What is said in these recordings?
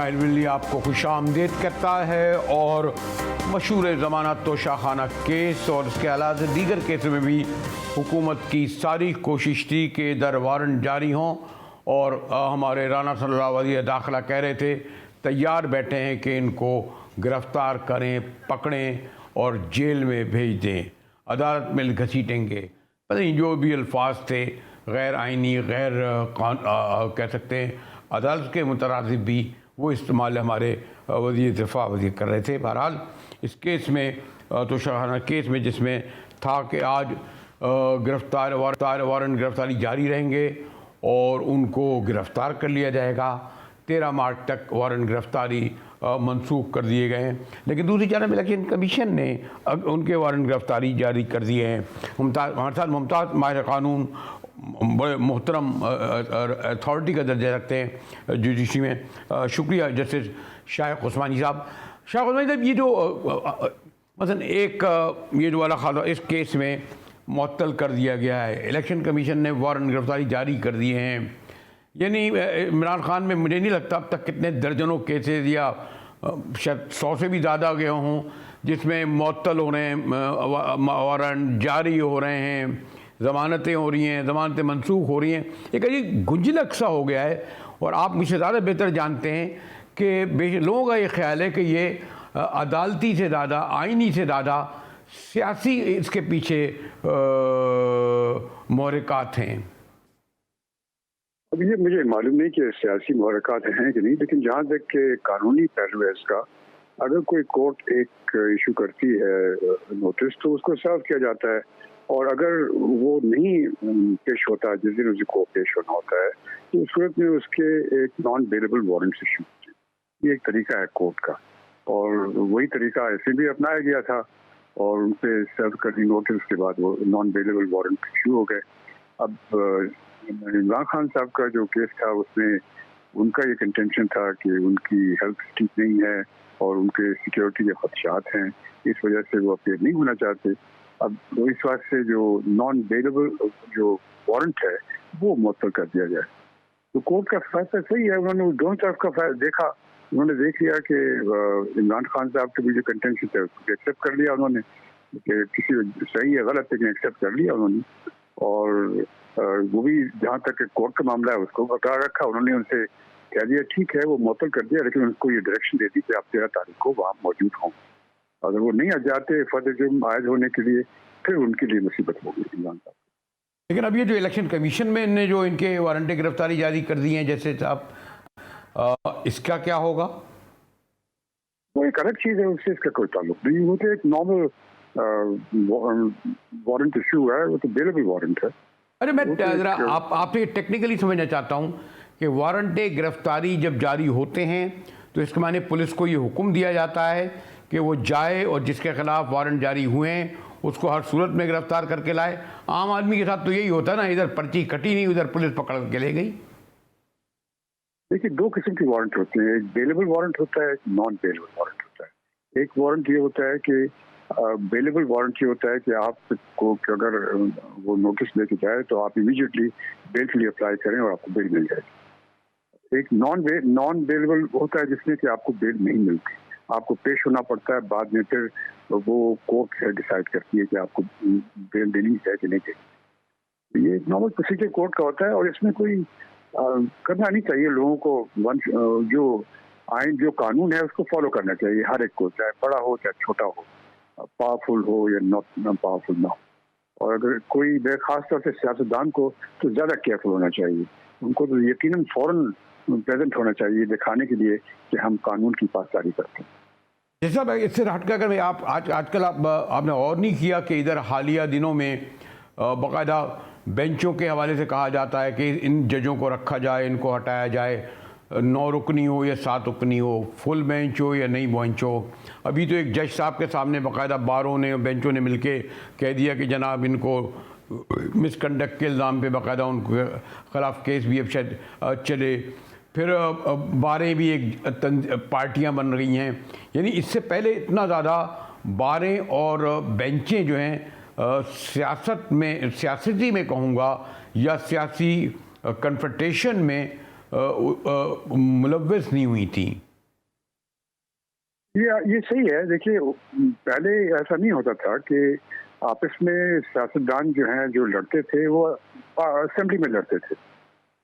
Ismail Willey आपको खुशामदीद करता है और मशहूर ज़मानत तोशाखाना केस और इसके अलावा दीगर केस में भी हुकूमत की सारी कोशिश थी कि दर वारंट जारी हों और हमारे राना सल्लल्लाहु अलैहि दाखिला कह रहे थे तैयार बैठे हैं कि इनको गिरफ़्तार करें, पकड़ें और जेल में भेज दें, अदालत में घसीटेंगे। पता नहीं जो भी अल्फाज थे गैर आइनी, गैर कह सकते हैं अदालत के मुतरादिफ भी वो इस्तेमाल हमारे वज़ीर दिफ़ा वज़ीर कर रहे थे। बहरहाल इस केस में तोशाखाना केस में जिसमें था कि आज वारंट गिरफ़्तारी जारी रहेंगे और उनको गिरफ़्तार कर लिया जाएगा। 13 मार्च तक वारंट गिरफ़्तारी मनसूख कर दिए गए हैं, लेकिन दूसरी जानब इलेक्शन कमीशन ने उनके वारंट गिरफ़्तारी जारी कर दिए हैं। हमारे साथ मुमताज़ माहिर क़ानून बड़े मोहतरम अथॉरिटी का दर्जा रखते हैं जुडिशरी में। शुक्रिया जस्टिस शाइख उस्मानी साहब। शाइख उस्मानी साहब, ये जो मसलन एक ये जो वाला खाला इस केस में मुअत्तल कर दिया गया है, इलेक्शन कमीशन ने वारंट गिरफ़्तारी जारी कर दिए हैं, यानी इमरान खान में मुझे नहीं लगता अब तक कितने दर्जनों केसेस या शायद 100 से भी ज़्यादा गए हों जिसमें मुअत्तल हो रहे हैं, वारंट जारी हो रहे हैं, ज़मानतें हो रही हैं, ज़मानतें मनसूख हो रही हैं। एक अजीब गुंजलक सा हो गया है और आप मुझसे ज़्यादा बेहतर जानते हैं कि लोगों का ये ख्याल है कि ये अदालती से ज़्यादा, आइनी से ज़्यादा सियासी इसके पीछे महरक़ात हैं। अब ये मुझे मालूम नहीं कि सियासी महरक़ात हैं कि नहीं, लेकिन जहाँ तक के कानूनी पहलू है इसका, अगर कोई कोर्ट एक इशू करती है नोटिस तो उसको सर्व किया जाता है, और अगर वो नहीं पेश होता जिस दिन उसको पेश होना होता है तो उस सूरत में उसके एक नॉन बेलेबल वारंट इशू होते हैं। ये एक तरीका है कोर्ट का, और वही तरीका ऐसे भी अपनाया गया था और उन पर सर्व करनी नोटिस के बाद वो नॉन बेलेबल वारंट इशू हो गए। अब इमरान खान साहब का जो केस था उसमें उनका ये कंटेंशन था कि उनकी हेल्थ ठीक नहीं है और उनके सिक्योरिटी के खदशात हैं, इस वजह से वो अपील नहीं होना चाहते। अब इस बात से जो नॉन बेलेबल जो वारंट है वो मुअत्तल कर दिया जाए। तो कोर्ट का फैसला सही है, उन्होंने दोनों तरफ का देखा, उन्होंने देख लिया कि इमरान खान साहब के भी जो कंटेंशन थे उसको एक्सेप्ट कर लिया उन्होंने कि किसी सही है गलत, लेकिन एक्सेप्ट कर लिया उन्होंने। और वो भी जहाँ तक कोर्ट का मामला है उसको बरकरार रखा। उन्होंने उनसे कह दिया ठीक है, वो मुअत्तल कर दिया, लेकिन उनको ये डायरेक्शन दे दी कि आप 13 तारीख को वहाँ मौजूद हों। अगर वो नहीं आ जाते फर्द जुर्म आयद होने के लिए, फिर उनके लिए मुसीबत होगी इमरान साहब। लेकिन अब ये जो इलेक्शन कमीशन में ने जो इनके वारंट गिरफ्तारी जारी कर दी हैं जैसे साहब, इसका क्या होगा? वो एक अलग चीज़ है, उससे इसका कोई ताल्लुक नहीं। वो तो एक नॉर्मल वारंट इशू है, वो तो बेलेबल वारंट है। अरे मैं ज़रा आपसे टेक्निकली समझना चाहता हूँ कि वारंट गिरफ्तारी जब जारी होते हैं तो इसके माने पुलिस को ये हुक्म दिया जाता है कि वो जाए और जिसके खिलाफ वारंट जारी हुए हैं उसको हर सूरत में गिरफ्तार करके लाए। आम आदमी के साथ तो यही होता है ना, इधर पर्ची कटी नहीं, उधर पुलिस पकड़ के ले गई। देखिए, दो किस्म के वारंट होते हैं, एक बेलेबल वारंट होता है, एक नॉन बेलेबल वारंट होता है। एक वारंट ये होता है कि बेलेबल वारंट ये होता है कि आपको अगर वो नोटिस लेके जाए तो आप इमीडिएटली बेल के लिए अप्लाई करें और आपको बेल मिल जाएगी। एक नॉन बेलेबल होता है जिसमें कि आपको बेल नहीं मिलती, आपको पेश होना पड़ता है, बाद में फिर वो कोर्ट डिसाइड करती है कि आपको बेल देनी है कि नहीं देनी। ये नॉर्मल प्रोसीजर कोर्ट का होता है और इसमें कोई करना नहीं चाहिए लोगों को। जो आइन जो कानून है उसको फॉलो करना चाहिए हर एक को, चाहे बड़ा हो चाहे छोटा हो, पावरफुल हो या नॉट पावरफुल ना हो। और अगर कोई खास तौर से सियासतदान को तो ज़्यादा केयरफुल होना चाहिए, उनको तो यकीनन फौरन प्रेजेंट होना चाहिए दिखाने के लिए कि हम कानून की पासदारी करते हैं। जैसा भाई इससे हटकर अगर आप आजकल आपने और नहीं किया कि इधर हालिया दिनों में बाकायदा बेंचों के हवाले से कहा जाता है कि इन जजों को रखा जाए, इनको हटाया जाए, 9 रुकनी हो या 7 रुकनी हो, फुल बेंच हो या नहीं बेंच हो। अभी तो एक जज साहब के सामने बाकायदा बारों ने बेंचों ने मिलके कह दिया कि जनाब इनको मिसकंडक्ट के इल्ज़ाम पे बाकायदा उनके ख़िलाफ़ केस भी अब शायद चले। फिर बारें भी एक पार्टियां बन रही हैं, यानी इससे पहले इतना ज़्यादा बारें और बेंचें जो हैं सियासती में कहूँगा या सियासी कन्फ्रंटेशन में मुलव्वस नहीं हुई थी। ये सही है। देखिए, पहले ऐसा नहीं होता था कि आपस में सियासतदान जो हैं, जो लड़ते थे वो असेंबली में लड़ते थे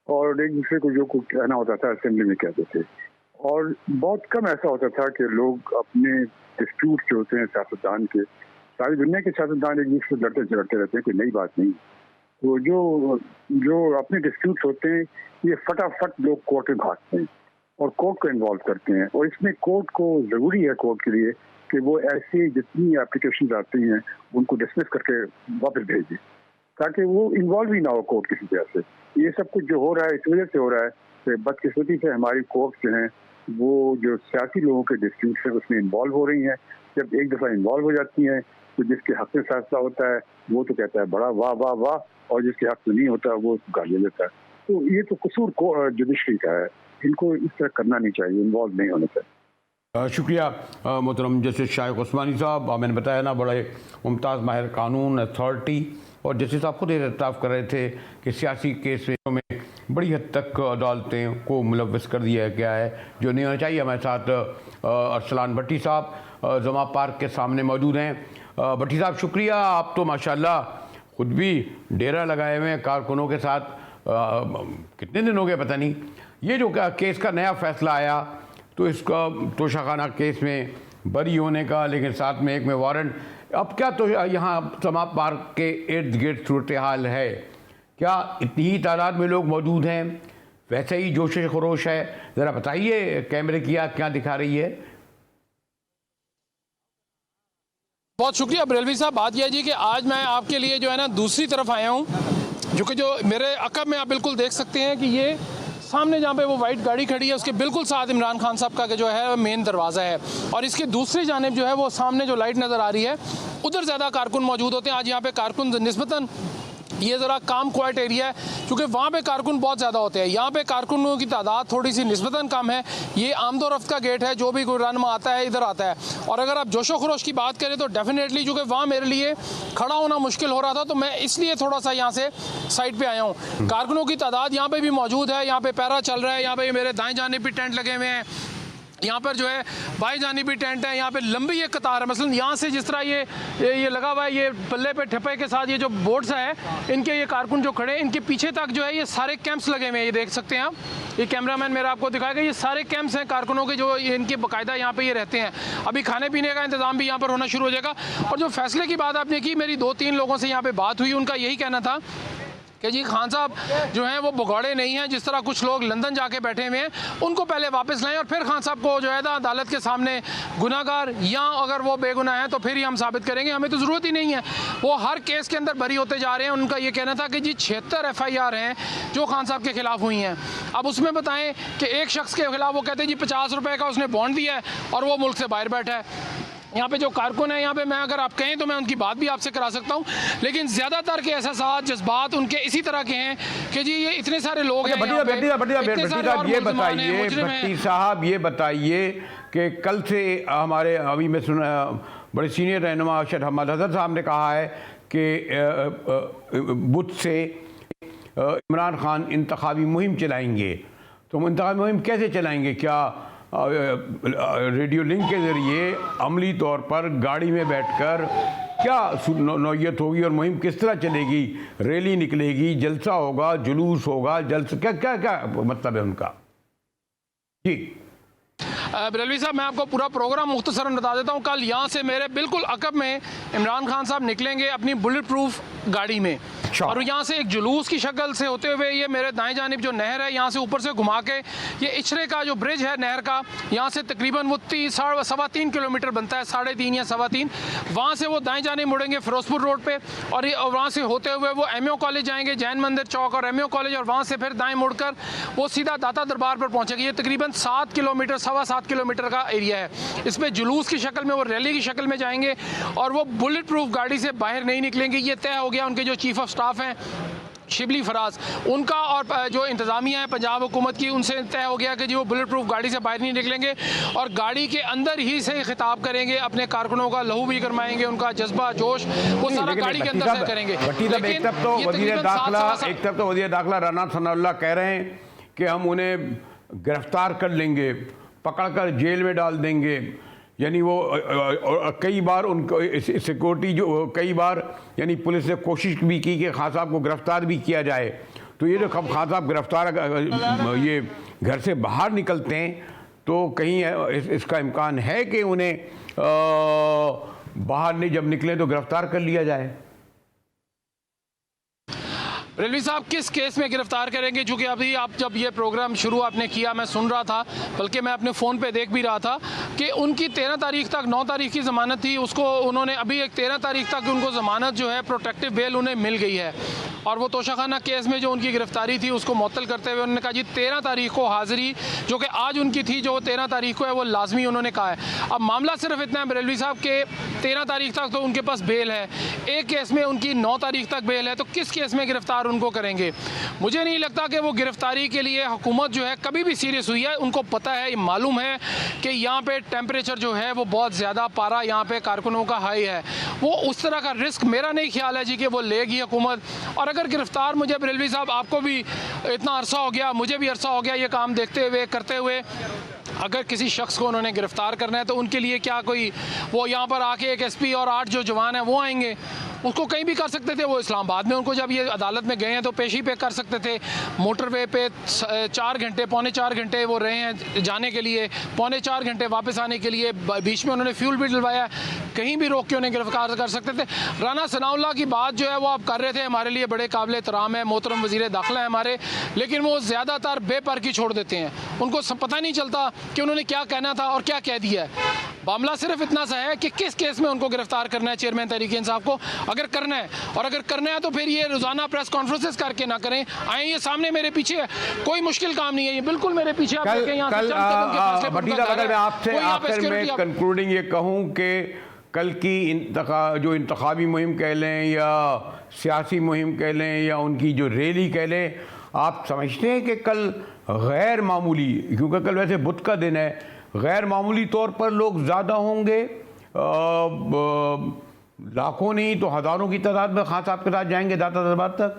और एक दूसरे को जो कुछ कहना होता था असेंबली में कहते थे। और बहुत कम ऐसा होता था कि लोग अपने डिस्प्यूट जो होते हैं सियासतदान के, सारी दुनिया के सियासतदान एक दूसरे से लड़ते झगड़ते रहते हैं, कोई नई बात नहीं। तो जो जो अपने डिस्प्यूट होते हैं ये फटाफट लोग कोर्ट में भागते हैं और कोर्ट को इन्वॉल्व करते हैं। और इसमें कोर्ट को ज़रूरी है, कोर्ट के लिए, कि वो ऐसी जितनी एप्लीकेशन आती हैं उनको डिसमिस करके वापस भेज दें, ताकि वो इन्वॉल्व ही ना हो कोर्ट किसी तरह से। ये सब कुछ जो हो रहा है इस वजह से हो रहा है कि बदकिस्मती से हमारी कोर्ट जो हैं वो जो सियासी लोगों के डिस्प्यूट है उसमें इन्वॉल्व हो रही हैं। जब एक दफ़ा इन्वॉल्व हो जाती हैं तो जिसके हक में फैसला होता है वो तो कहता है बड़ा वाह वाह वाह, और जिसके हक में नहीं होता वो गाली देता है। तो ये तो कसूर जुडिशरी का है, इनको इस तरह करना नहीं चाहिए, इन्वॉल्व नहीं होना चाहिए। शुक्रिया मोहतरम जस्टिस शाइक उस्मानी साहब। मैंने बताया ना, बड़े मुमताज़ माहिर कानून, अथॉरिटी, और जस्टिस साहब खुद इर्ताफ़ कर रहे थे कि सियासी केसों में बड़ी हद तक अदालतें को मुलव्वस कर दिया गया है, जो नहीं होना चाहिए। हमारे साथ अरसलान भट्टी साहब जमा पार्क के सामने मौजूद हैं। भट्टी साहब शुक्रिया, आप तो माशाल्लाह खुद भी डेरा लगाए हुए हैं कारकुनों के साथ। कितने दिन हो गए पता नहीं। ये जो केस का नया फैसला आया तो इसका तोशाखाना केस में बरी होने का, लेकिन साथ में एक में वारंट। अब क्या तो यहाँ जमा पार्क के इर्द गिर्द सूरत हाल है? क्या इतनी ही तादाद में लोग मौजूद हैं? वैसे ही जोश खरोश है? ज़रा बताइए, कैमरे की आँख क्या दिखा रही है? बहुत शुक्रिया बरेलवी साहब। बात यह है जी कि आज मैं आपके लिए जो है ना दूसरी तरफ आया हूँ, जो मेरे अकब में आप बिल्कुल देख सकते हैं कि ये सामने जहाँ पे वो वाइट गाड़ी खड़ी है उसके बिल्कुल साथ इमरान खान साहब का जो है मेन दरवाज़ा है, और इसके दूसरी जानिब जो है वो सामने जो लाइट नज़र आ रही है उधर ज़्यादा कारकुन मौजूद होते हैं। आज यहाँ पे कारकुन निस्बतन ये ज़रा काम क्वाइट एरिया है, क्योंकि वहाँ पे कारकुन बहुत ज़्यादा होते हैं। यहाँ पे कारकुनों की तादाद थोड़ी सी निस्बतन कम है। ये आमदोरफ्त का गेट है, जो भी कोई रन में आता है इधर आता है। और अगर आप जोशो खरोश की बात करें तो डेफिनेटली चूँकि वहाँ मेरे लिए खड़ा होना मुश्किल हो रहा था तो मैं इसलिए थोड़ा सा यहाँ से साइड पर आया हूँ। कारकुनों की तादाद यहाँ पर भी मौजूद है, यहाँ पर पैरा चल रहा है, यहाँ पर मेरे दाएँ जानिब भी टेंट लगे हुए हैं, यहाँ पर जो है बाई जानिबी टेंट है, यहाँ पे लंबी एक कतार है। मसलन यहाँ से जिस तरह ये लगा हुआ है, ये पल्ले पे ठप्पे के साथ ये जो बोर्ड्स है इनके, ये कारकुन जो खड़े हैं इनके पीछे तक जो है ये सारे कैंप्स लगे हुए हैं। ये देख सकते हैं आप, ये कैमरामैन मेरा आपको दिखाएगा, ये सारे कैंप्स हैं कारकुनों के, जो इनके बाकायदा यहाँ पे ये रहते हैं। अभी खाने पीने का इंतजाम भी यहाँ पर होना शुरू हो जाएगा। और जो फैसले की बात आपने की, मेरी 2-3 लोगों से यहाँ पर बात हुई, उनका यही कहना था कि जी खान साहब जो हैं वो भगौड़े नहीं हैं, जिस तरह कुछ लोग लंदन जाके बैठे हुए हैं, उनको पहले वापस लाएं और फिर खान साहब को जो है ना अदालत के सामने गुनाहगार, या अगर वो बेगुनाह हैं तो फिर ही हम साबित करेंगे, हमें तो ज़रूरत ही नहीं है। वो हर केस के अंदर बरी होते जा रहे हैं। उनका ये कहना था कि जी 76 FIR हैं जो खान साहब के खिलाफ हुई हैं। अब उसमें बताएं कि एक शख्स के खिलाफ वो कहते हैं जी 50 रुपये का उसने बॉन्ड दिया है और वो मुल्क से बाहर बैठा है। यहाँ पे जो कारकुन है, यहाँ पे मैं अगर आप कहें तो मैं उनकी बात भी आपसे करा सकता हूँ, लेकिन ज़्यादातर के एहसास जज्बात उनके इसी तरह के हैं कि जी ये इतने सारे लोग हैं। भट्टी साहब ये बताइए कि कल से हमारे अभी मैं सुना बड़े सीनियर रहनुमा अरशद अहमद हज़रत साहब ने कहा है कि बुध से इमरान खान इंतखाबी मुहिम चलाएंगे। तो हम इंतखाबी मुहिम कैसे चलाएंगे? क्या रेडियो लिंक के ज़रिए अमली तौर पर गाड़ी में बैठकर क्या नौयत होगी और मुहिम किस तरह चलेगी? रैली निकलेगी, जलसा होगा, जुलूस होगा, क्या क्या क्या मतलब है उनका? जी बरेलवी साहब, मैं आपको पूरा प्रोग्राम मुख्तसरन बता देता हूँ। कल यहाँ से मेरे बिल्कुल अकब में इमरान खान साहब निकलेंगे अपनी बुलेट प्रूफ गाड़ी में, और यहाँ से एक जुलूस की शक्ल से होते हुए ये मेरे दाएं जानिब जो नहर है यहाँ से ऊपर से घुमा के ये इचरे का जो ब्रिज है नहर का, यहाँ से तकरीबन वो 3.25 किलोमीटर बनता है, 3.5 या 3.25। वहाँ से वो दाएं जानिब मुड़ेंगे फिरोजपुर रोड पे, और वहाँ से होते हुए वो MO कॉलेज जाएंगे, जैन मंदिर चौक और MO कॉलेज, और वहाँ से फिर दाएँ मुड़कर वो सीधा दाता दरबार पर पहुँचेगी। ये तकरीबन 7 किलोमीटर 7.25 किलोमीटर का एरिया है। इसमें जुलूस की शक्ल में, वो रैली की शक्ल में जाएंगे, और वो बुलेट प्रूफ गाड़ी से बाहर नहीं निकलेंगे। ये तय हो गया। उनके जो चीफ ऑफ स्टाफ हैं शिबली फराज, उनका और जो इंतज़ामिया है पंजाब हुकूमत की, उनसे तय हो गया कि जी वो बुलेट प्रूफ गाड़ी से बाहर नहीं निकलेंगे और गाड़ी के अंदर ही से खिताब करेंगे, अपने कारकुनों का लहू भी गरमाएंगे, उनका जज्बा जोश वो सारा गाड़ी के अंदर तय करेंगे। एक तरफ तो वज़ीर दाखिला राना सनाउल्लाह कह रहे हैं कि हम उन्हें गिरफ्तार कर लेंगे, पकड़कर जेल में डाल देंगे। यानी वो कई बार उनको सिक्योरिटी जो कई बार यानी पुलिस ने कोशिश भी की कि खान साहब को गिरफ्तार भी किया जाए। तो ये जो खान साहब गिरफ्तार ये घर से बाहर निकलते हैं तो कहीं इसका इम्कान है कि उन्हें बाहर नहीं जब निकले तो गिरफ्तार कर लिया जाए। रेलवी साहब किस केस में गिरफ्तार करेंगे? चूंकि अभी आप जब ये प्रोग्राम शुरू आपने किया मैं सुन रहा था, बल्कि मैं अपने फ़ोन पे देख भी रहा था कि उनकी 13 तारीख तक 9 तारीख की ज़मानत थी, उसको उन्होंने अभी एक 13 तारीख तक उनको ज़मानत जो है प्रोटेक्टिव बेल उन्हें मिल गई है। और वो तोशाखाना केस में जो उनकी गिरफ्तारी थी उसको मुअत्तल करते हुए उन्होंने कहा जी 13 तारीख को हाज़िरी जो कि आज उनकी थी जो 13 तारीख को है वो लाजमी उन्होंने कहा है। अब मामला सिर्फ इतना है रेलवी साहब के 13 तारीख तक तो उनके पास बेल है, एक केस में उनकी 9 तारीख तक बेल है, तो किस केस में गिरफ्तार उनको करेंगे? मुझे नहीं लगता कि वो गिरफ्तारी के लिए हुकूमत जो है कभी भी सीरियस हुई है। उनको पता है, ये मालूम है कि यहाँ पे टेम्परेचर जो है वो बहुत ज़्यादा, पारा यहाँ पे कारकुनों का हाई है, वो उस तरह का रिस्क मेरा नहीं ख्याल है जी कि वो लेगी हुकूमत। और अगर गिरफ्तार, मुझे रेलवी साहब आपको भी इतना अरसा हो गया, मुझे भी अरसा हो गया ये काम देखते हुए करते हुए, अगर किसी शख्स को उन्होंने गिरफ्तार करना है तो उनके लिए क्या कोई वो यहाँ पर आके एक एसपी और 8 जो जवान हैं वो आएंगे? उसको कहीं भी कर सकते थे। वो इस्लामाबाद में उनको जब ये अदालत में गए हैं तो पेशी पे कर सकते थे। मोटरवे पे 4 घंटे, पौने 4 घंटे वो रहे हैं जाने के लिए, पौने 4 घंटे वापस आने के लिए, बीच में उन्होंने फ्यूल भी डलवाया, कहीं भी रोक के उन्हें गिरफ्तार कर सकते थे। राना सनाउल्लाह की बात जो है वो आप कर रहे थे, हमारे लिए बड़े काबिल एहतराम है, मोहतरम वज़ीर दाखिला है हमारे, लेकिन वो ज़्यादातर बेपर की छोड़ देते हैं, उनको पता नहीं चलता कि उन्होंने क्या कहना था और क्या कह दिया है। मामला सिर्फ इतना सा है कि किस केस में उनको गिरफ्तार करना है चेयरमैन तहरीक इंसाफ को, अगर करना है, और अगर करना है तो फिर ये रोजाना प्रेस कॉन्फ्रेंसेस करके ना करें, आए ये सामने मेरे पीछे है, कोई मुश्किल काम नहीं है, ये बिल्कुल मेरे पीछे आप देखें यहाँ से चंद कदम के फासले पर उनका घर है। मैं आपसे आखिर में कंक्लूडिंग ये कहूँ कि कल की जो इंतखाबी मुहिम कह लें या सियासी मुहिम कह लें या उनकी जो रैली कह लें, आप समझते हैं कि कल गैर मामूली, क्योंकि कल वैसे बुध का दिन है, गैर मामूली तौर पर लोग ज़्यादा होंगे, लाखों नहीं तो हज़ारों की तादाद में खान साहब के साथ जाएंगे दाता दरबार तक?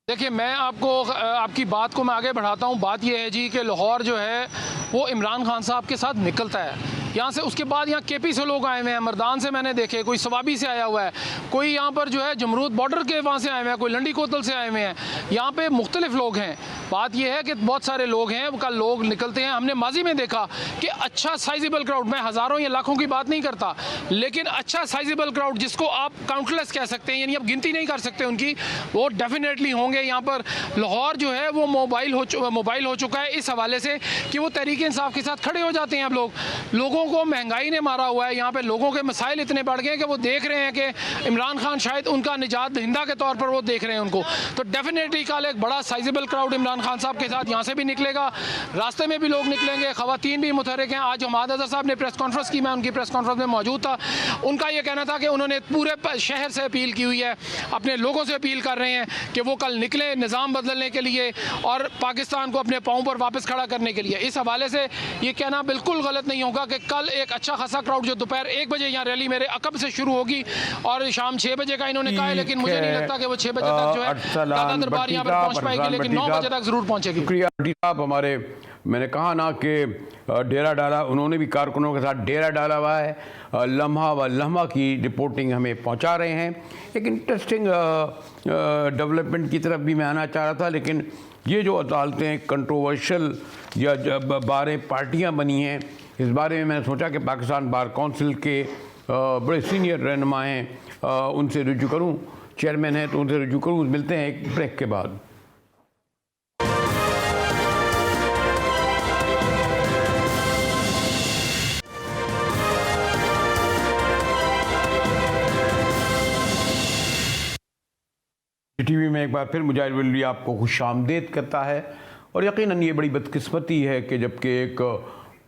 देखिए, मैं आपको आपकी बात को मैं आगे बढ़ाता हूँ। बात यह है जी कि लाहौर जो है वो इमरान खान साहब के साथ निकलता है यहाँ से, उसके बाद यहाँ केपी से लोग आए हुए हैं, मर्दान से मैंने देखे, कोई सवाबी से आया हुआ है, कोई यहाँ पर जो है जमरूद बॉर्डर के वहाँ से आए हुए हैं, कोई लंडी कोतल से आए हुए हैं, यहाँ पे मुख्तलिफ लोग हैं। बात यह है कि बहुत सारे लोग हैं, कल लोग निकलते हैं। हमने माजी में देखा कि अच्छा साइजेबल क्राउड, मैं हज़ारों या लाखों की बात नहीं करता, लेकिन अच्छा साइजेबल क्राउड जिसको आप काउंटलेस कह सकते हैं, यानी आप गिनती नहीं कर सकते उनकी, वो डेफिनेटली होंगे यहाँ पर। लाहौर जो है वो मोबाइल हो चुका है इस हवाले से कि वो तहरीक इंसाफ के साथ खड़े हो जाते हैं। अब लोगों को महंगाई ने मारा हुआ है, यहाँ पे लोगों के मसाइल इतने बढ़ गए हैं कि वो देख रहे हैं कि इमरान खान शायद उनका निजात दहिंदा के तौर पर वो देख रहे हैं उनको। तो डेफिनेटली कल एक बड़ा साइजेबल क्राउड इमरान खान साहब के साथ यहाँ से भी निकलेगा, रास्ते में भी लोग निकलेंगे, खवातीन भी मुतहरिक हैं। आज हमाद अज़हर साहब ने प्रेस कॉन्फ्रेंस की, मैं उनकी प्रेस कॉन्फ्रेंस में मौजूद था, उनका ये कहना था कि उन्होंने पूरे शहर से अपील की हुई है, अपने लोगों से अपील कर रहे हैं कि वो कल निकले निज़ाम बदलने के लिए और पाकिस्तान को अपने पाँव पर वापस खड़ा करने के लिए। इस हवाले से ये कहना बिल्कुल गलत नहीं होगा कि कल एक अच्छा खासा क्राउड जो दोपहर 1 बजे यहाँ रैली मेरे अकब से शुरू होगी और शाम 6 बजे का इन्होंने कहा है, लेकिन मुझे नहीं लगता कि वो 6 बजे तक जो है दादा दरबार यहाँ पर पहुँच पाएगी, लेकिन 9 बजे तक जरूर पहुँचेगी। शुक्रिया भट्टी साहब। हमारे मैंने कहा ना कि डेरा डाला, उन्होंने भी कारकुनों के साथ डेरा डाला हुआ है, लम्हा व लम्हा की रिपोर्टिंग हमें पहुंचा रहे हैं। एक इंटरेस्टिंग डेवलपमेंट की तरफ भी मैं आना चाह रहा था, लेकिन ये जो अदालतें कंट्रोवर्शियल या जब बारे पार्टियां बनी हैं, इस बारे में मैंने सोचा कि पाकिस्तान बार काउंसिल के बड़े सीनियर रहनुमा हैं, उनसे रुजू करूं, चेयरमैन हैं तो उनसे रुजू करूं। मिलते हैं एक ब्रेक के बाद। टीवी में एक बार फिर मुजाहिद वली आपको खुशामदीद करता है। और यकीनन ये बड़ी बदकिस्मती है कि जबकि एक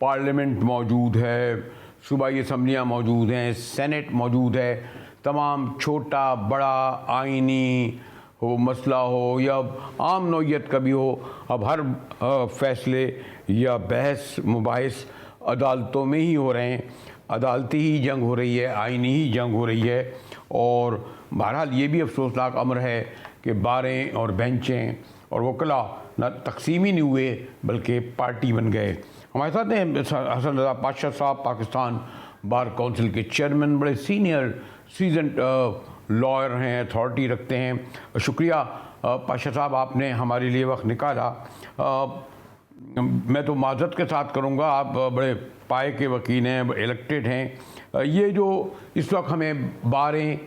पार्लियामेंट मौजूद है, सूबाई असम्बलियाँ मौजूद हैं, सेनेट मौजूद है, तमाम छोटा बड़ा आइनी हो मसला हो या आम नौइयत का भी हो, अब हर फैसले या बहस मुबाहिस अदालतों में ही हो रहे हैं, अदालती ही जंग हो रही है, आइनी ही जंग हो रही है। और बहरहाल ये भी अफसोसनाक अमर है कि बारें और बेंचें और वकला न तकसीम ही नहीं हुए बल्कि पार्टी बन गए। हमारे साथ हैं हसन रज़ा पाशा साहब, पाकिस्तान बार काउंसिल के चेयरमैन, बड़े सीनियर सीजनड लॉयर हैं, अथॉरिटी रखते हैं। शुक्रिया पाशा साहब, आपने हमारे लिए वक्त निकाला। मैं तो माजरत के साथ करूँगा, आप बड़े पाए के वकील हैं, इलेक्टेड हैं। ये जो इस वक्त हमें बारें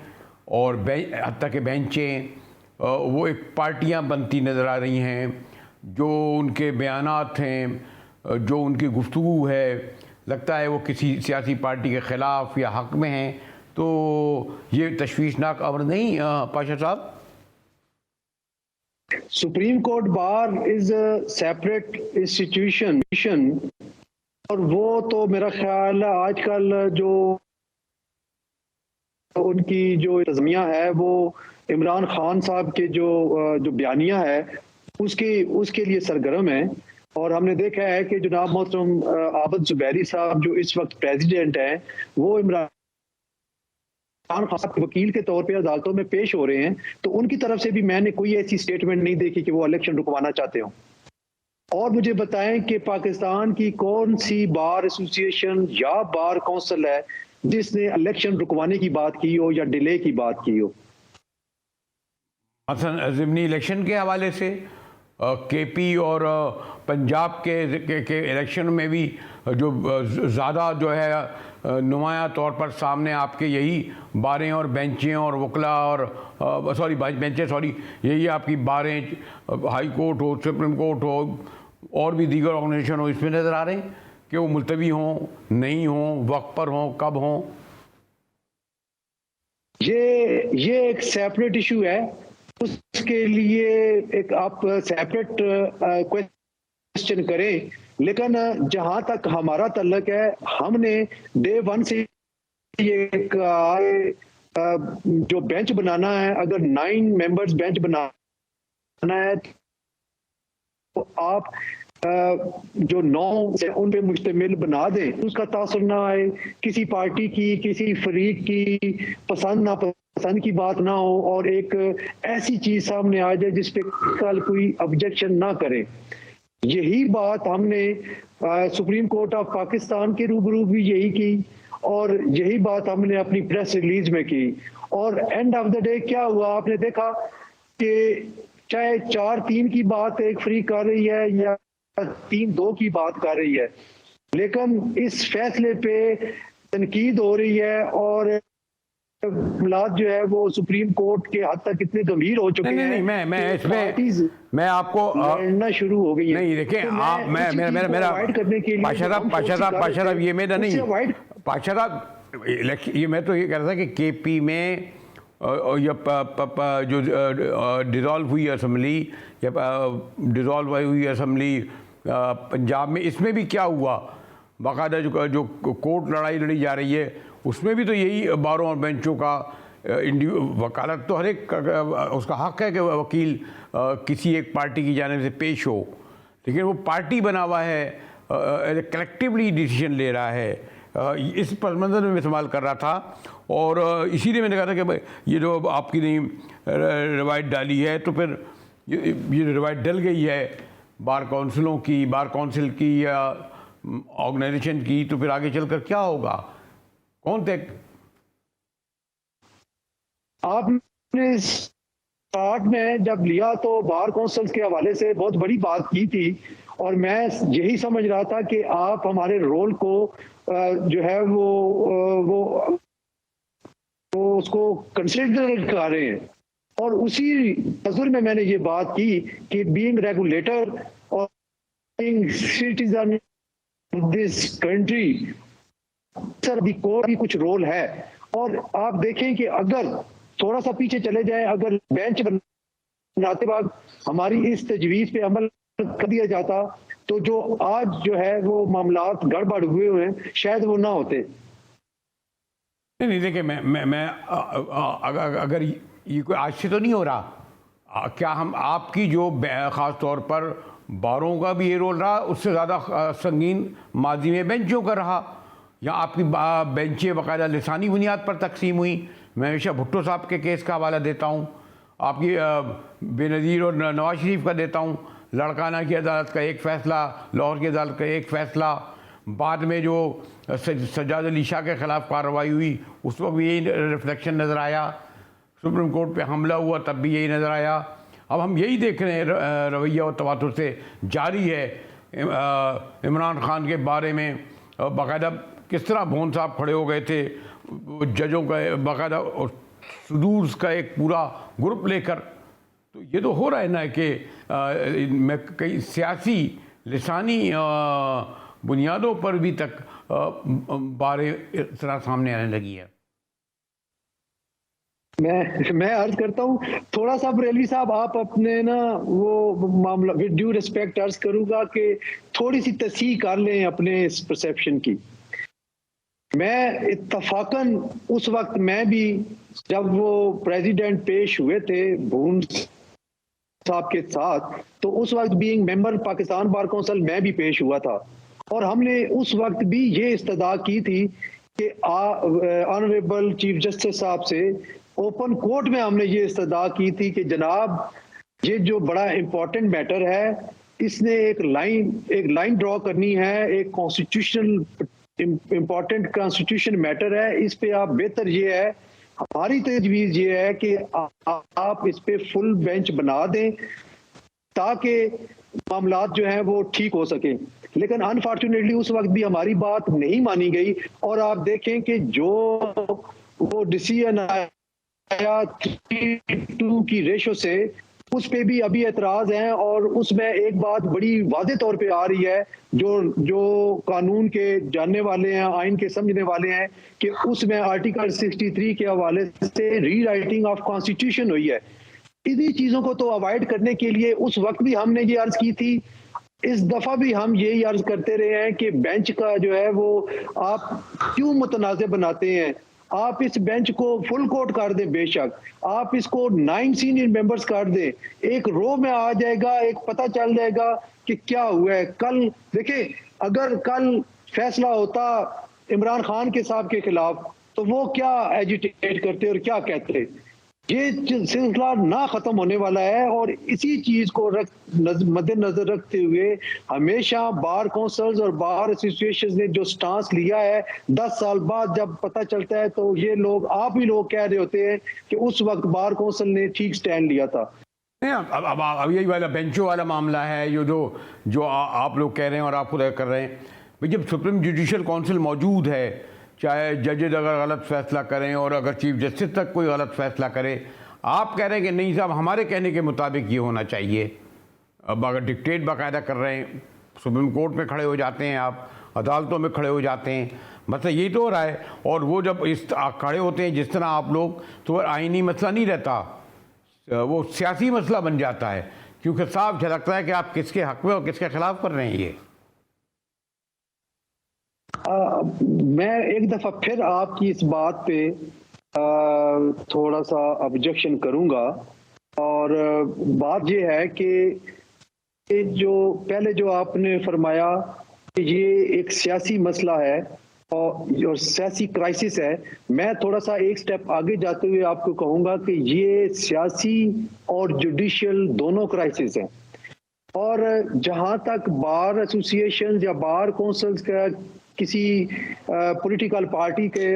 और हत्ता के बेंचें वो एक पार्टियां बनती नज़र आ रही हैं। जो उनके बयानात हैं, जो उनकी गुफ्तगू है, लगता है वो किसी सियासी पार्टी के ख़िलाफ़ या हक़ में हैं। तो ये तशवीशनाक अमर नहीं पाशा साहब? Supreme court bar is a separate institution, और वो तो मेरा ख्याल है आजकल जो उनकी जो इंतज़ामिया है वो इमरान खान साहब के जो बयानिया है उसके लिए सरगर्म है। और हमने देखा है कि जनाब मोहतरम आबद जुबैरी साहब जो इस वक्त प्रेसिडेंट हैं, वो इमरान खान के वकील के तौर पे अदालतों में पेश हो रहे हैं। तो उनकी तरफ से भी मैंने कोई ऐसी स्टेटमेंट नहीं देखी कि वो इलेक्शन रुकवाना चाहते हो। और मुझे बताएं कि पाकिस्तान की कौन सी बार एसोसिएशन या बार काउंसिल है जिसने इलेक्शन रुकवाने की बात की हो या डिले की बात की हो। ज़िमनी इलेक्शन के हवाले से केपी और पंजाब के इलेक्शन में भी जो ज़्यादा जो है नुमाया तौर पर सामने आपके यही बारें और बेंचें और वकला और यही आपकी बारें, हाई कोर्ट हो, सुप्रीम कोर्ट हो और भी दीगर ऑर्गेनाइजेशन हो, इसमें नज़र आ रहे हैं कि वो मुलतवी हों, नहीं हों, वक्त पर हों, कब हों? ये एक सेपरेट इशू है, उसके लिए एक आप सेपरेट क्वेश्चन करें। लेकिन जहां तक हमारा तल्लक है, हमने डे वन से ये जो बेंच बनाना है, अगर 9 मेंबर्स बेंच बनाना है तो आप जो 9 से उन पे मुश्तमिल बना दें, उसका तासुर ना आए, किसी पार्टी की किसी फरीक की पसंद नापसंद की बात ना हो और एक ऐसी चीज सामने आ जाए जिस पे कल कोई ऑब्जेक्शन ना करे। यही बात हमने सुप्रीम कोर्ट ऑफ पाकिस्तान के रूबरू भी यही की और यही बात हमने अपनी प्रेस रिलीज में की। और एंड ऑफ द डे क्या हुआ, आपने देखा कि चाहे 4-3 की बात एक फ्री कर रही है या 3-2 की बात कर रही है, लेकिन इस फैसले पे तनकीद हो रही है और मामलात जो है वो सुप्रीम कोर्ट के हद तक कितने गंभीर हो चुके हैं। नहीं, मैं इसमें मैं आपको लड़ना शुरू हो गई है। नहीं देखें, आप मेरा पाशा साहब ये मेरा नहीं, पाशा साहब ये मैं तो ये कह रहा था कि केपी में जो डिज़ोल्व हुई असम्बली या डिज़ोल्व हुई असम्बली पंजाब में, इसमें भी क्या हुआ, बाकायदा जो कोर्ट लड़ाई लड़ी जा रही है उसमें भी तो यही बारों और बेंचों का वकालत तो हर एक उसका हक है कि वकील किसी एक पार्टी की जानिब से पेश हो, लेकिन वो पार्टी बना हुआ है, कलेक्टिवली डिसीजन ले रहा है। इस पस मंज़र में इस्तेमाल कर रहा था और इसीलिए मैंने कहा था कि ये जो आपकी नई रवायत डाली है तो फिर ये रवायत डल गई है बार काउंसिल की या ऑर्गेनाइजेशन की, तो फिर आगे चलकर क्या होगा, कौन तक? आपने स्टार्ट में जब लिया तो बार काउंसिल के हवाले से बहुत बड़ी बात की थी और मैं यही समझ रहा था कि आप हमारे रोल को जो है वो उसको कंसिडर कर रहे हैं। और उसी नज़र में मैंने ये बात की कि बीइंग रेगुलेटर और being citizen this country, sir the court भी कुछ रोल है। और आप देखें कि अगर थोड़ा सा पीछे चले जाएं, अगर बेंच बनाते वक्त हमारी इस तजवीज़ पे अमल कर दिया जाता तो जो आज जो है वो मामलात गड़बड़ हुए हैं शायद वो ना होते। नहीं देखिए, मैं अगर ये कोई आज से तो नहीं हो रहा, क्या हम आपकी जो ख़ास तौर पर बारों का भी ये रोल रहा, उससे ज़्यादा संगीन माजी में बेंचों का रहा, या आपकी बेंचें बाकायदा लिसानी बुनियाद पर तकसीम हुई। मैं हमेशा भुट्टो साहब के केस का हवाला देता हूँ, आपकी बेनज़ीर और नवाज शरीफ का देता हूँ। लड़काना की अदालत का एक फ़ैसला, लाहौर की अदालत का एक फ़ैसला, बाद में जो सज्जाद अली शाह के ख़िलाफ़ कार्रवाई हुई उस वक्त भी यही रिफ्लेक्शन नज़र आया। सुप्रीम कोर्ट पे हमला हुआ तब भी यही नज़र आया। अब हम यही देख रहे हैं रवैया और तवातुर से जारी है इमरान खान के बारे में। बाकायदा किस तरह भोन साहब खड़े हो गए थे जजों का बाकायदा सुदूर्स का एक पूरा ग्रुप लेकर। तो ये तो हो रहा है ना कि मैं कई सियासी लिसानी बुनियादों पर भी तक बारे इस तरह सामने आने लगी है। मैं अर्ज करता हूँ थोड़ा सा बरेलवी साहब, आप अपने ना वो मामला विद ड्यू रिस्पेक्ट अर्ज करूंगा कि थोड़ी सी तस्हीह कर लें अपने इस परसेप्शन की। मैं इत्तफाकन उस वक्त मैं भी जब वो प्रेसिडेंट पेश हुए थे भून साहब के साथ, तो उस वक्त being member Pakistan bar council मैं भी पेश हुआ था और हमने उस वक्त भी ये इस्तदा की थी कि ऑनरेबल चीफ जस्टिस साहब से ओपन कोर्ट में हमने ये इस्तदा की थी कि जनाब ये जो बड़ा इंपॉर्टेंट मैटर है इसने एक लाइन ड्रॉ करनी है, एक कॉन्स्टिट्यूशनल इंपॉर्टेंट कॉन्स्टिट्यूशन मैटर है, इस पे आप बेहतर ये है, हमारी तजवीज़ ये है कि आप इस पे फुल बेंच बना दें ताकि मामलात जो हैं वो ठीक हो सके। लेकिन अनफॉर्चुनेटली उस वक्त भी हमारी बात नहीं मानी गई और आप देखें कि जो वो डिसीजन आया 3-2 की रेशो से, उस पे भी अभी एतराज हैं और उसमें एक बात बड़ी वादे तौर पे आ रही है जो कानून के जानने वाले हैं, आइन के समझने वाले हैं, कि उसमें आर्टिकल 63 के हवाले से रीराइटिंग ऑफ कॉन्स्टिट्यूशन हुई है। इन्हीं चीज़ों को तो अवॉइड करने के लिए उस वक्त भी हमने ये अर्ज की थी, इस दफ़ा भी हम यही अर्ज करते रहे हैं कि बेंच का जो है वो आप क्यों मुतनाज़ बनाते हैं। आप इस बेंच को फुल कोर्ट कर दें, बेशक आप इसको 9 सीनियर मेंबर्स कर दें, एक रो में आ जाएगा, एक पता चल जाएगा कि क्या हुआ है। कल देखिए, अगर कल फैसला होता इमरान खान के साहब के खिलाफ तो वो क्या एजिटेट करते और क्या कहते। ये सिलसिला ना खत्म होने वाला है और इसी चीज को मद्देनजर रखते हुए हमेशा बार काउंसिल्स और बार एसोसिएशन ने जो स्टांस लिया है, 10 साल बाद जब पता चलता है तो ये लोग आप ही लोग कह रहे होते हैं कि उस वक्त बार काउंसिल ने ठीक स्टैंड लिया था। अब यही वाला बेंचों वाला मामला है जो आप लोग कह रहे हैं और आप खुद कर रहे हैं। भाई जब सुप्रीम जुडिशल काउंसिल मौजूद है, चाहे जजेज अगर गलत फैसला करें और अगर चीफ जस्टिस तक कोई गलत फैसला करे, आप कह रहे हैं कि नहीं साहब हमारे कहने के मुताबिक ये होना चाहिए। अब अगर डिक्टेट बाकायदा कर रहे हैं, सुप्रीम कोर्ट में खड़े हो जाते हैं, आप अदालतों में खड़े हो जाते हैं, मतलब यही तो हो रहा है। और वो जब इस खड़े होते हैं जिस तरह आप लोग, तो आइनी मसला नहीं रहता, वो सियासी मसला बन जाता है, क्योंकि साफ झलकता है कि आप किसके हक में और किसके खिलाफ कर रहे हैं। ये मैं एक दफ़ा फिर आपकी इस बात पे थोड़ा सा ऑब्जेक्शन करूंगा और बात ये है कि जो पहले जो आपने फरमाया कि ये एक सियासी मसला है और सियासी क्राइसिस है, मैं थोड़ा सा एक स्टेप आगे जाते हुए आपको कहूंगा कि ये सियासी और जुडिशियल दोनों क्राइसिस हैं। और जहां तक बार एसोसिएशन या बार काउंसिल्स का किसी पॉलिटिकल पार्टी के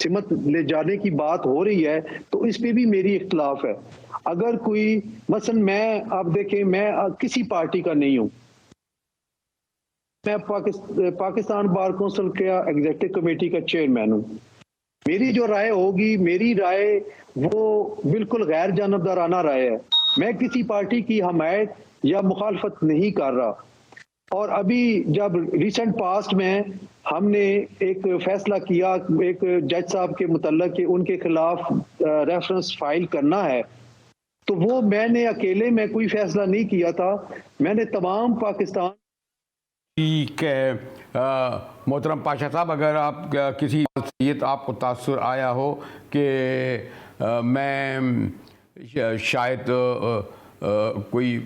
सिमत ले जाने की बात हो रही है तो इस पे भी मेरी इख्तिलाफ है। अगर कोई मसलन मैं, आप देखें, मैं किसी पार्टी का नहीं हूं, मैं पाकिस्तान बार काउंसिल के एग्जीक्यूटिव कमेटी का चेयरमैन हूं। मेरी जो राय होगी, मेरी राय वो बिल्कुल गैर जानबदाराना राय है। मैं किसी पार्टी की हमायत या मुखालफत नहीं कर रहा। और अभी जब रिसेंट पास्ट में हमने एक फैसला किया एक जज साहब के मुतल्लक कि उनके खिलाफ रेफरेंस फाइल करना है, तो वो मैंने अकेले में कोई फैसला नहीं किया था, मैंने तमाम पाकिस्तान। ठीक है मोहतरम पाशा साहब, अगर आप किसी ये तो आपको तासुर आया हो कि मैं शायद कोई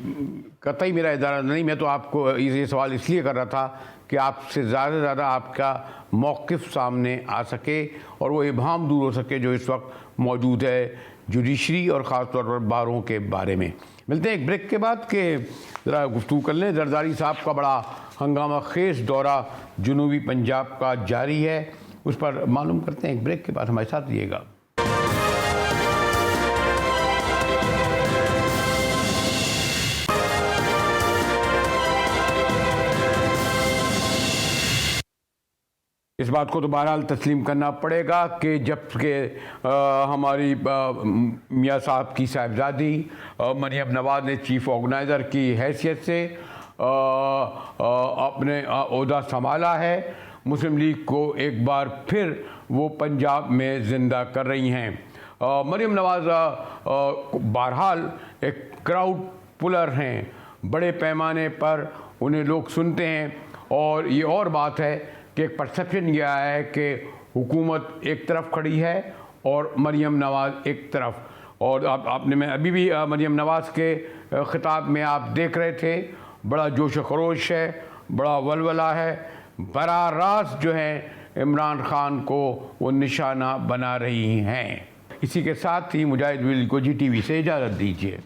कतई मेरा इदारा नहीं, मैं तो आपको ये सवाल इसलिए कर रहा था कि आपसे ज़्यादा से ज़्यादा आपका मौक़िफ़ सामने आ सके और वो इबहम दूर हो सके जो इस वक्त मौजूद है जुडिशरी और ख़ास तौर पर बारों के बारे में। मिलते हैं एक ब्रेक के बाद के ज़रा गुफ्तगू कर लें। जरदारी साहब का बड़ा हंगामा खेज दौरा जनूबी पंजाब का जारी है, उस पर मालूम करते हैं एक ब्रेक के बाद। हमारे साथ रहिएगा। इस बात को तो बहरहाल तस्लीम करना पड़ेगा कि जब के हमारी मियाँ साहब की साहिबजादी मरियम नवाज़ ने चीफ़ ऑर्गेनाइज़र की हैसियत से अपने ओहदा संभाला है, मुस्लिम लीग को एक बार फिर वो पंजाब में ज़िंदा कर रही हैं। मरियम नवाज़ बहरहाल एक क्राउड पुलर हैं, बड़े पैमाने पर उन्हें लोग सुनते हैं। और ये और बात है कि एक परसेप्शन यह है कि हुकूमत एक तरफ खड़ी है और मरियम नवाज़ एक तरफ। और आपने मैं अभी भी मरियम नवाज़ के ख़िताब में आप देख रहे थे, बड़ा जोश खरोश है, बड़ा वलवला है, बराह रास्त जो है इमरान ख़ान को वो निशाना बना रही हैं। इसी के साथ ही मुजाहिद विल को GTV से इजाज़त दीजिए।